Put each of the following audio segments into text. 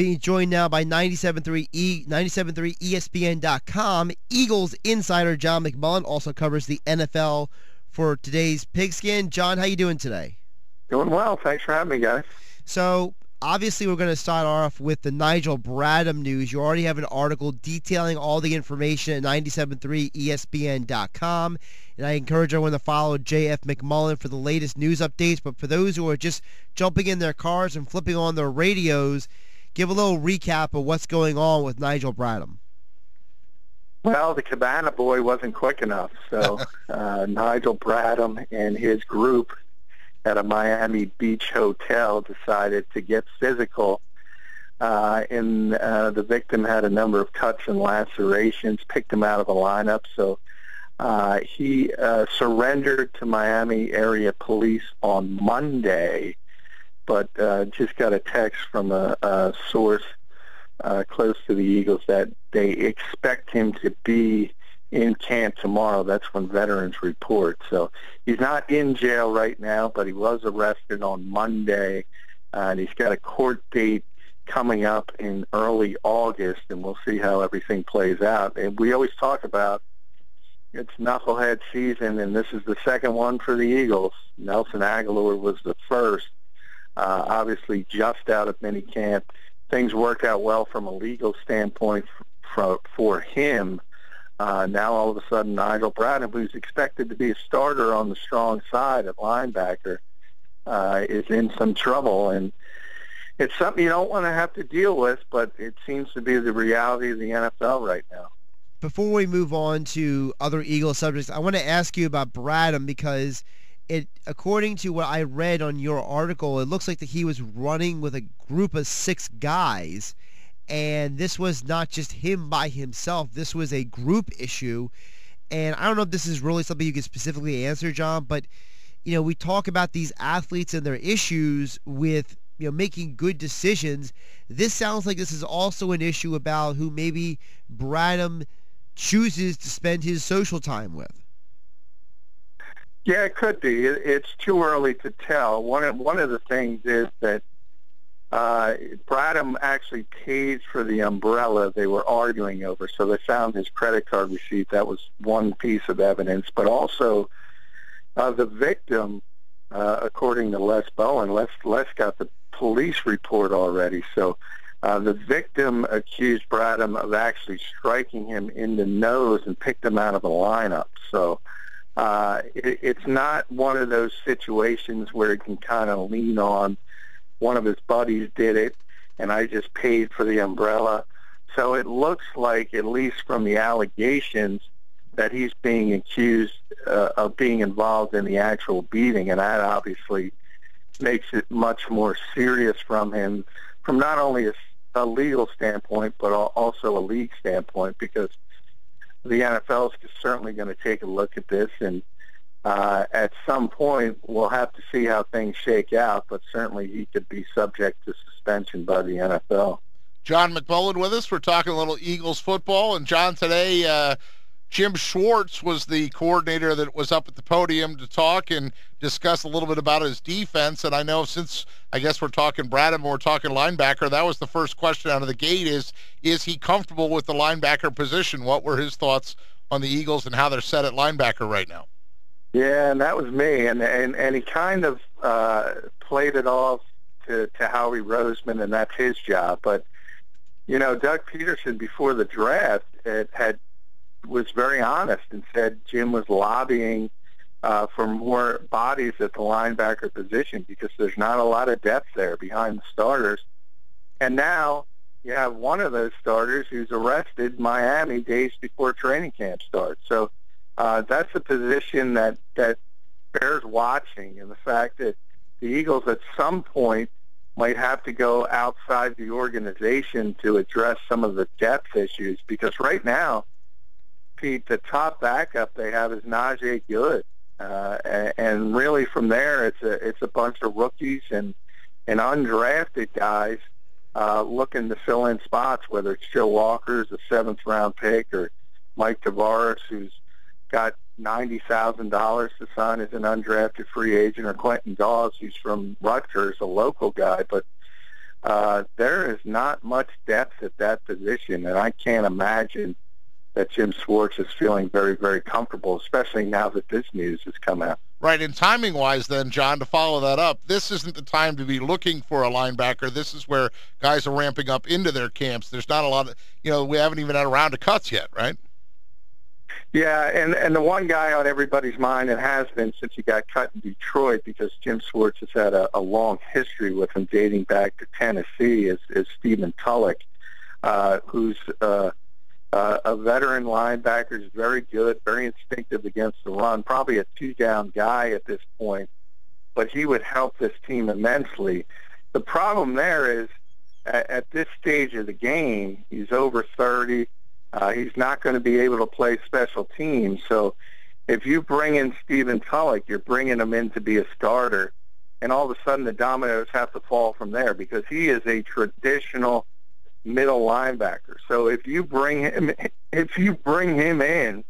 Being joined now by 97.3 ESPN.com. Eagles insider John McMullen also covers the NFL for today's Pigskin. John, how you doing today? Doing well. Thanks for having me, guys. So, obviously, we're going to start off with the Nigel Bradham news. You already have an article detailing all the information at 97.3 ESPN.com. And I encourage everyone to follow J.F. McMullen for the latest news updates. But for those who are just jumping in their cars and flipping on their radios, give a little recap of what's going on with Nigel Bradham. Well, the Cabana boy wasn't quick enough. So Nigel Bradham and his group at a Miami Beach hotel decided to get physical. The victim had a number of cuts and lacerations, picked him out of the lineup. So he surrendered to Miami area police on Monday, but just got a text from a source close to the Eagles that they expect him to be in camp tomorrow. That's when veterans report. So he's not in jail right now, but he was arrested on Monday, and he's got a court date coming up in early August, and we'll see how everything plays out. And we always talk about it's knucklehead season, and this is the second one for the Eagles. Nelson Aguilar was the first, obviously just out of minicamp. Things worked out well from a legal standpoint for him. Now all of a sudden Nigel Bradham, who's expected to be a starter on the strong side at linebacker, is in some trouble. And it's something you don't want to have to deal with, but it seems to be the reality of the NFL right now. Before we move on to other Eagle subjects, I want to ask you about Bradham because according to what I read on your article, it looks like that he was running with a group of 6 guys, and this was not just him by himself. This was a group issue, and I don't know if this is really something you can specifically answer, John, but we talk about these athletes and their issues with making good decisions. This sounds like this is also an issue about who maybe Bradham chooses to spend his social time with. Yeah, it could be. It's too early to tell. One of the things is that Bradham actually paid for the umbrella they were arguing over, so they found his credit card receipt. That was one piece of evidence. But also the victim, according to Les Bowen, Les got the police report already. So the victim accused Bradham of actually striking him in the nose and picked him out of the lineup. So it's not one of those situations where he can kind of lean on one of his buddies did it and I just paid for the umbrella. So it looks like, at least from the allegations, that he's being accused of being involved in the actual beating, and that obviously makes it much more serious from him, from not only a legal standpoint but also a league standpoint, because the NFL is certainly going to take a look at this, and at some point we'll have to see how things shake out, but certainly he could be subject to suspension by the NFL. John McMullen with us. We're talking a little Eagles football, and John, today Jim Schwartz was the coordinator that was up at the podium to talk and discuss a little bit about his defense. And I know, since I guess we're talking Bradham and we're talking linebacker, that was the first question out of the gate, is he comfortable with the linebacker position? What were his thoughts on the Eagles and how they're set at linebacker right now? Yeah, and that was me. And he kind of played it off to Howie Roseman, and that's his job. But, Doug Peterson, before the draft, was very honest and said Jim was lobbying for more bodies at the linebacker position because there's not a lot of depth there behind the starters. And now you have one of those starters who's arrested in Miami days before training camp starts. So that's a position that bears watching, and the fact that the Eagles at some point might have to go outside the organization to address some of the depth issues, because right now, Pete, the top backup they have is Najee Good, and really from there it's a bunch of rookies and undrafted guys looking to fill in spots, whether it's Joe Walker's a 7th-round pick, or Mike Tavares, who's got $90,000 to sign as an undrafted free agent, or Quentin Dawes, who's from Rutgers, a local guy. But there is not much depth at that position, and I can't imagine that Jim Schwartz is feeling very, very comfortable, especially now that this news has come out. Right, and timing-wise then, John, to follow that up, this isn't the time to be looking for a linebacker. This is where guys are ramping up into their camps. There's not a lot of, we haven't even had a round of cuts yet, right? Yeah, and the one guy on everybody's mind, and has been since he got cut in Detroit, because Jim Schwartz has had a long history with him dating back to Tennessee, is Stephen Tulloch, who's a veteran linebacker, is very good, very instinctive against the run, probably a two-down guy at this point, but he would help this team immensely. The problem there is, at this stage of the game, he's over 30. He's not going to be able to play special teams. So if you bring in Stephen Tulloch, you're bringing him in to be a starter, and all of a sudden the dominoes have to fall from there, because he is a traditional middle linebacker. So if you bring him in,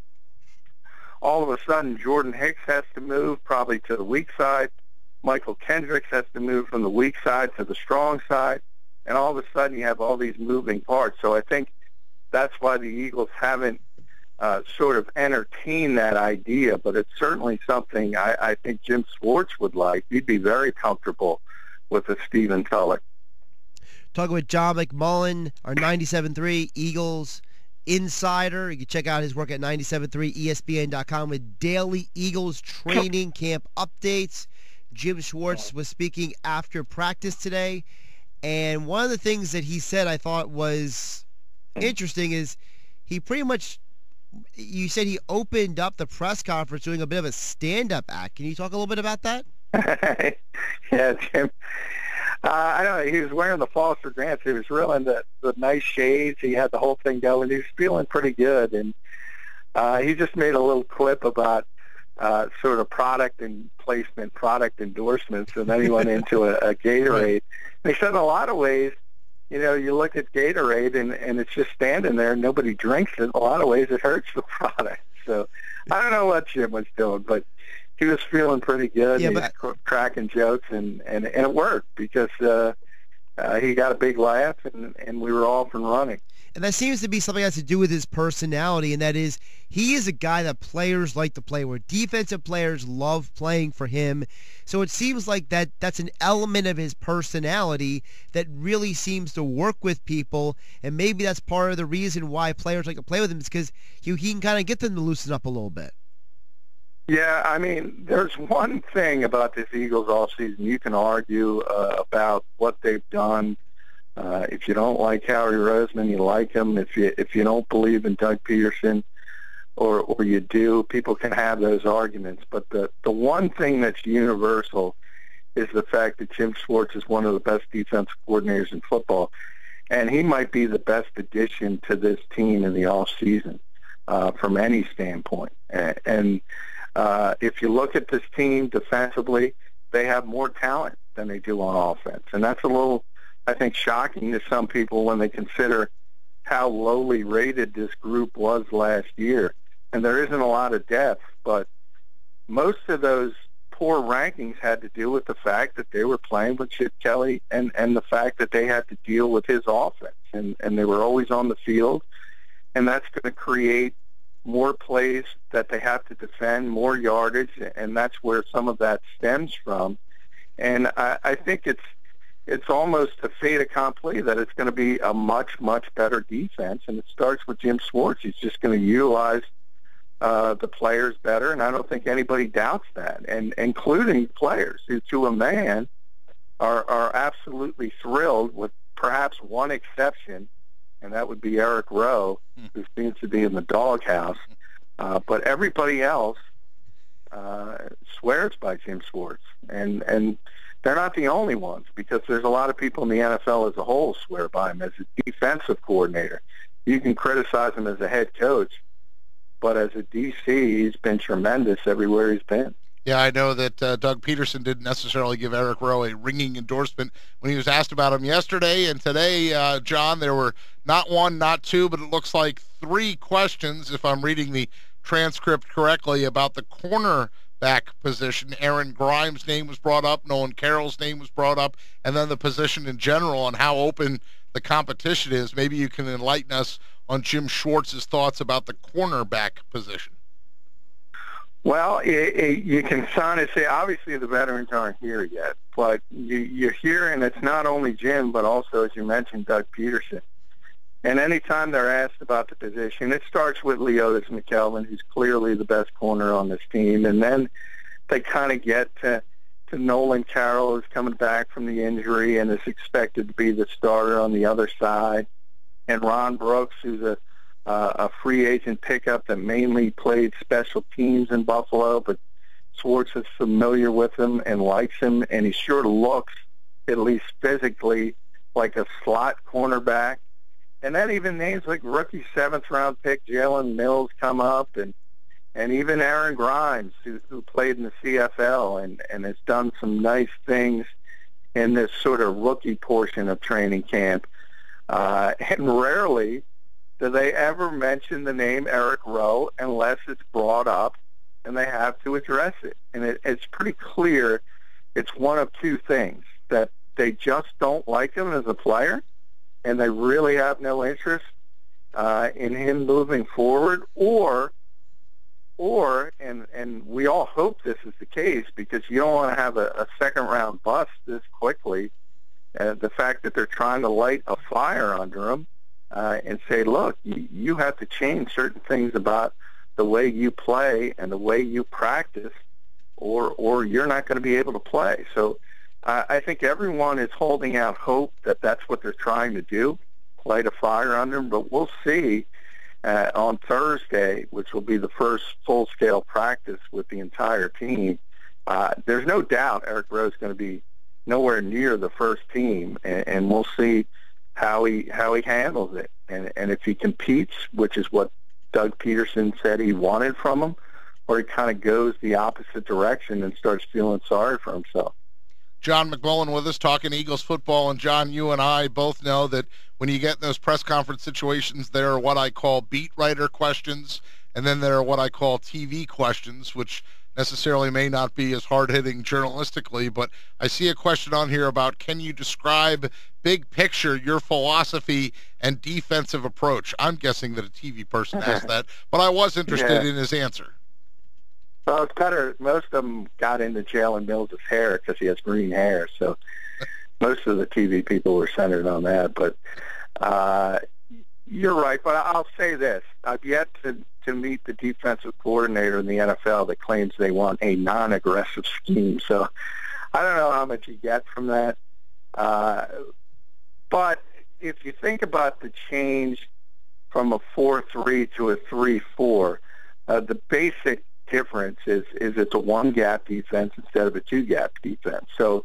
all of a sudden Jordan Hicks has to move probably to the weak side. Michael Kendricks has to move from the weak side to the strong side, and all of a sudden you have all these moving parts. So I think that's why the Eagles haven't sort of entertained that idea, but it's certainly something I think Jim Schwartz would like. He'd be very comfortable with a Stephen Tulloch. Talking with John McMullen, our 97.3 Eagles insider. You can check out his work at 97.3ESPN.com with daily Eagles training camp updates. Jim Schwartz was speaking after practice today, and one of the things that he said I thought was interesting is he pretty much, you said he opened up the press conference doing a bit of a stand-up act. Can you talk a little bit about that? Yeah, Jim. I don't know. He was wearing the Foster Grants. He was real into the nice shades. He had the whole thing going. He was feeling pretty good. And he just made a little clip about sort of product and placement, product endorsements, and then he went into a Gatorade. And he said in a lot of ways, you look at Gatorade and it's just standing there and nobody drinks it. In a lot of ways it hurts the product. So I don't know what Jim was doing, but he was feeling pretty good. Yeah, he was cracking jokes, and it worked because he got a big laugh, and we were off and running. And that seems to be something that has to do with his personality, and that is he is a guy that players like to play with. Defensive players love playing for him. So it seems like that's an element of his personality that really seems to work with people, and maybe that's part of the reason why players like to play with him, is because he can kind of get them to loosen up a little bit. Yeah, I mean, there's one thing about this Eagles offseason. You can argue about what they've done. If you don't like Howie Roseman, you like him. If you don't believe in Doug Peterson, or you do, people can have those arguments. But the one thing that's universal is the fact that Jim Schwartz is one of the best defensive coordinators in football, and he might be the best addition to this team in the offseason from any standpoint. And if you look at this team defensively, they have more talent than they do on offense. And that's a little, I think, shocking to some people when they consider how lowly rated this group was last year. And there isn't a lot of depth, but most of those poor rankings had to do with the fact that they were playing with Chip Kelly and the fact that they had to deal with his offense. And they were always on the field, and that's going to create more plays that they have to defend, more yardage, and that's where some of that stems from. And I think it's almost a fait accompli that it's going to be a much, much better defense, and it starts with Jim Schwartz. He's just going to utilize the players better, and I don't think anybody doubts that, and including players who, to a man, are absolutely thrilled, with perhaps one exception, and that would be Eric Rowe, who seems to be in the doghouse. But everybody else swears by Jim Schwartz, and they're not the only ones, because there's a lot of people in the NFL as a whole swear by him as a defensive coordinator. You can criticize him as a head coach, but as a DC, he's been tremendous everywhere he's been. Yeah, I know that Doug Peterson didn't necessarily give Eric Rowe a ringing endorsement when he was asked about him yesterday. And today, John, there were not one, not two, but it looks like three questions, if I'm reading the transcript correctly, about the corner back position. Aaron Grimes' name was brought up. Nolan Carroll's name was brought up. And then the position in general and how open the competition is. Maybe you can enlighten us on Jim Schwartz's thoughts about the cornerback position. Well, you can kind of say, obviously the veterans aren't here yet, but you're here, and it's not only Jim, but also, as you mentioned, Doug Peterson. And anytime they're asked about the position, it starts with Leotis McCallum, who's clearly the best corner on this team, and then they kind of get to Nolan Carroll, who's coming back from the injury and is expected to be the starter on the other side, and Ron Brooks, who's a free agent pickup that mainly played special teams in Buffalo, but Schwartz is familiar with him and likes him, and he sure looks, at least physically, like a slot cornerback. And then even names like rookie seventh-round pick Jalen Mills come up, and even Aaron Grimes, who played in the CFL and has done some nice things in this sort of rookie portion of training camp. And rarely do they ever mention the name Eric Rowe unless it's brought up and they have to address it. And it's pretty clear it's one of two things, that they just don't like him as a player and they really have no interest in him moving forward, or and we all hope this is the case because you don't want to have a second-round bust this quickly, the fact that they're trying to light a fire under him, and say, look, you have to change certain things about the way you play and the way you practice, or you're not going to be able to play. So I think everyone is holding out hope that that's what they're trying to do, light a fire under him. But we'll see on Thursday, which will be the first full-scale practice with the entire team. There's no doubt Eric Rowe is going to be nowhere near the first team, and we'll see how he handles it, and if he competes, which is what Doug Peterson said he wanted from him, or he kind of goes the opposite direction and starts feeling sorry for himself. John McMullen with us talking Eagles football, and John, you and I both know that when you get in those press conference situations, there are what I call beat writer questions, and then there are what I call TV questions, which necessarily may not be as hard-hitting journalistically, but I see a question on here about, can you describe big picture your philosophy and defensive approach? I'm guessing that a TV person asked that, but I was interested in his answer. Well, it's better. Most of them got into Jalen Mills' hair because he has green hair, so most of the TV people were centered on that. But you're right. But I'll say this. I've yet to meet the defensive coordinator in the NFL that claims they want a non-aggressive scheme. So I don't know how much you get from that. But if you think about the change from a 4-3 to a 3-4, the basic difference is it's a one-gap defense instead of a two-gap defense. So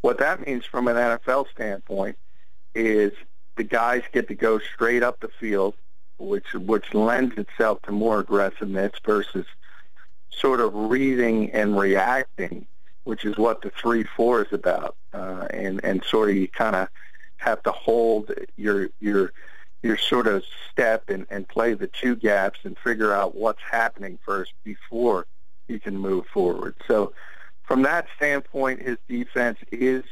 what that means from an NFL standpoint is the guys get to go straight up the field, which lends itself to more aggressiveness versus sort of reading and reacting, which is what the 3-4 is about. And sort of you kind of have to hold your sort of step and play the two gaps and figure out what's happening first before you can move forward. So from that standpoint, his defense is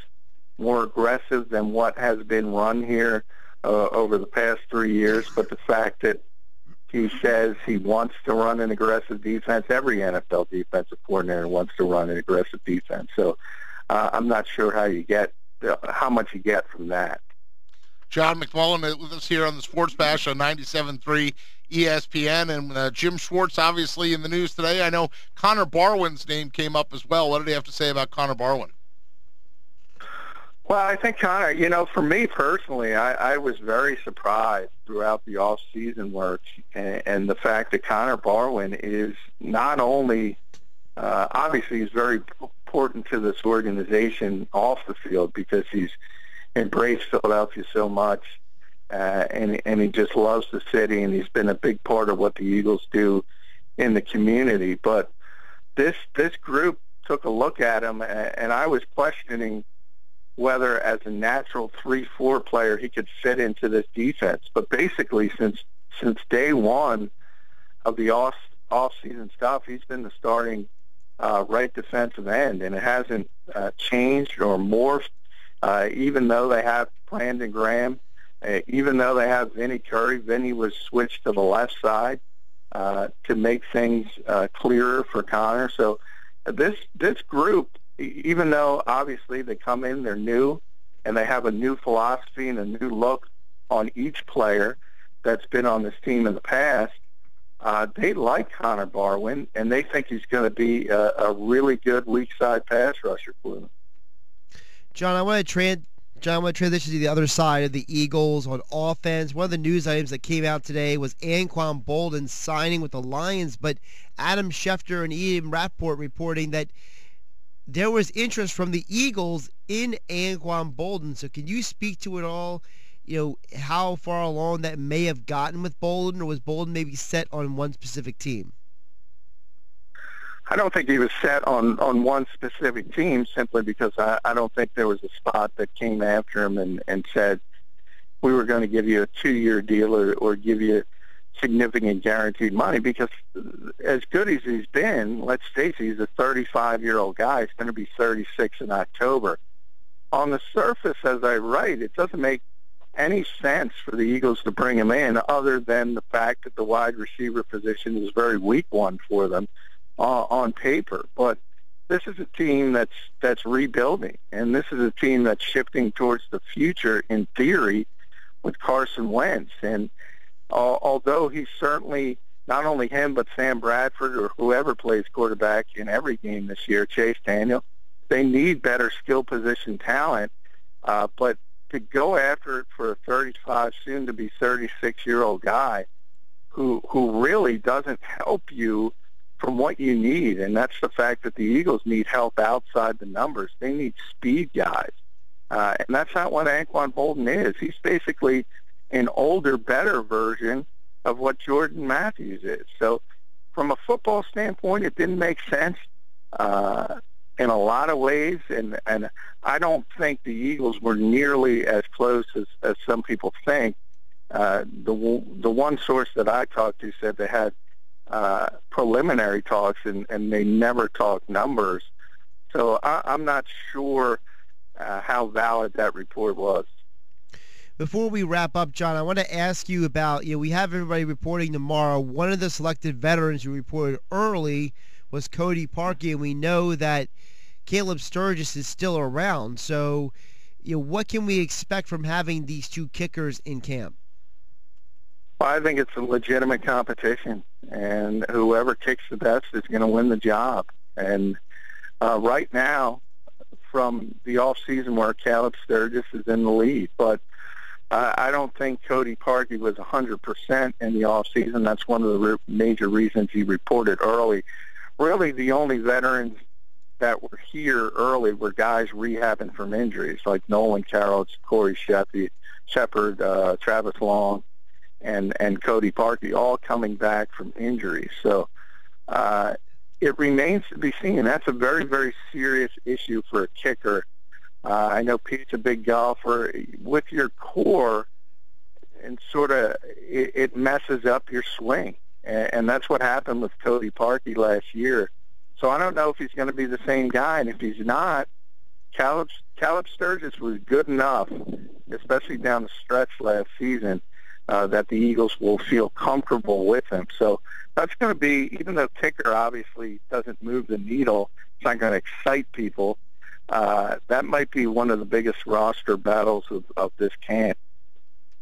more aggressive than what has been run here over the past 3 years. But the fact that he says he wants to run an aggressive defense, every NFL defensive coordinator wants to run an aggressive defense. So I'm not sure how much you get from that. John McMullen with us here on the Sports Bash on 97.3 ESPN, and Jim Schwartz obviously in the news today. I know Connor Barwin's name came up as well. What did he have to say about Connor Barwin? Well, I think Connor, for me personally, I was very surprised throughout the off-season work and the fact that Connor Barwin is not only, obviously he's very important to this organization off the field because he's embraced Philadelphia so much, and he just loves the city, and he's been a big part of what the Eagles do in the community. But this group took a look at him, and I was questioning whether as a natural 3-4 player he could fit into this defense. But basically since day one of the off-season stuff, he's been the starting right defensive end, and it hasn't changed or morphed. Even though they have Brandon Graham, even though they have Vinny Curry, Vinny was switched to the left side to make things clearer for Connor. So this group, even though obviously they come in, they're new, and they have a new philosophy and a new look on each player that's been on this team in the past, they like Connor Barwin, and they think he's going to be a really good weak side pass rusher for them. John, I want to transition to the other side of the Eagles on offense. One of the news items that came out today was Anquan Boldin signing with the Lions, but Adam Schefter and Ian Rappaport reporting that there was interest from the Eagles in Anquan Boldin. So can you speak to it all? How far along that may have gotten with Boldin, or was Boldin maybe set on one specific team? I don't think he was set on one specific team, simply because I don't think there was a spot that came after him and said, we were going to give you a 2-year deal or give you significant guaranteed money, because as good as he's been, let's face it, he's a 35-year-old guy. He's going to be 36 in October. On the surface, as I write, it doesn't make any sense for the Eagles to bring him in, other than the fact that the wide receiver position is a very weak one for them on paper. But this is a team that's rebuilding, and this is a team that's shifting towards the future in theory with Carson Wentz. And although he's certainly, not only him, but Sam Bradford or whoever plays quarterback in every game this year, Chase Daniel, they need better skill position talent. But to go after it for a 35, soon to be 36-year-old guy who really doesn't help you from what you need, and that's the fact that the Eagles need help outside the numbers. They need speed guys, and that's not what Anquan Boldin is. He's basically an older, better version of what Jordan Matthews is. So from a football standpoint, it didn't make sense in a lot of ways, and I don't think the Eagles were nearly as close as some people think. The one source that I talked to said they had preliminary talks, and they never talked numbers. So I'm not sure how valid that report was. Before we wrap up, John, I want to ask you about, we have everybody reporting tomorrow. One of the selected veterans who reported early was Cody Parkey, and we know that Caleb Sturgis is still around. So, what can we expect from having these two kickers in camp? Well, I think it's a legitimate competition, and whoever kicks the best is going to win the job. And right now, from the off-season where Caleb Sturgis is in the lead, but I don't think Cody Parkey was 100% in the off-season. That's one of the major reasons he reported early. Really, the only veterans that were here early were guys rehabbing from injuries, like Nolan Carroll, Corey Shepard, Travis Long, and Cody Parkey, all coming back from injuries. So it remains to be seen. That's a very, very serious issue for a kicker. I know Pete's a big golfer. With your core, and sort of it messes up your swing. And that's what happened with Cody Parkey last year. So I don't know if he's going to be the same guy. And if he's not, Caleb Sturgis was good enough, especially down the stretch last season, that the Eagles will feel comfortable with him. So that's going to be, even though kicker obviously doesn't move the needle, it's not going to excite people, that might be one of the biggest roster battles of this camp.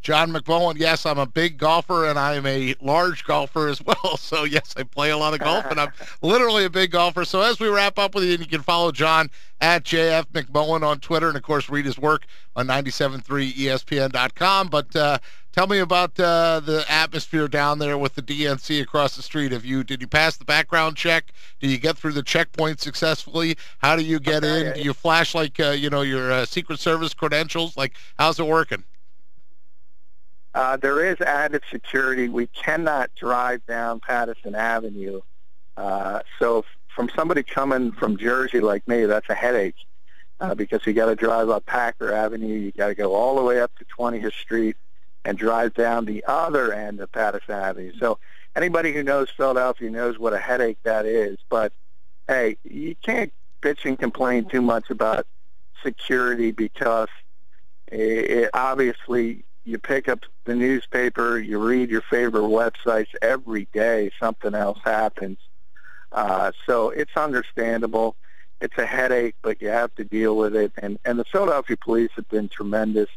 John McMullen, yes, I'm a big golfer, and I'm a large golfer as well. So, yes, I play a lot of golf, and I'm literally a big golfer. So as we wrap up with you, you can follow John at JF McMullen on Twitter, and, of course, read his work on 97.3 ESPN.com. But tell me about the atmosphere down there with the DNC across the street. Did you pass the background check? Did you get through the checkpoint successfully? How do you get in? Do you flash, like, your Secret Service credentials? Like, how's it working? There is added security. We cannot drive down Patterson Avenue. So from somebody coming from Jersey like me, that's a headache because you got to drive up Packer Avenue. You got to go all the way up to 20th Street and drive down the other end of Patterson Avenue. So anybody who knows Philadelphia knows what a headache that is. But hey, you can't bitch and complain too much about security because obviously you pick up the newspaper, you read your favorite websites every day, something else happens. So it's understandable. It's a headache, but you have to deal with it. And the Philadelphia police have been tremendous.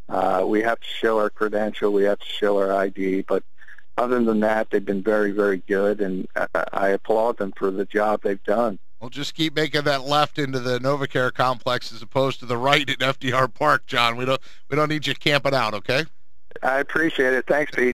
We have to show our credential. We have to show our ID. But other than that, they've been very, very good, and I applaud them for the job they've done. Well, just keep making that left into the NovaCare complex as opposed to the right at FDR Park, John. We don't need you camping out, okay? I appreciate it. Thanks, Pete.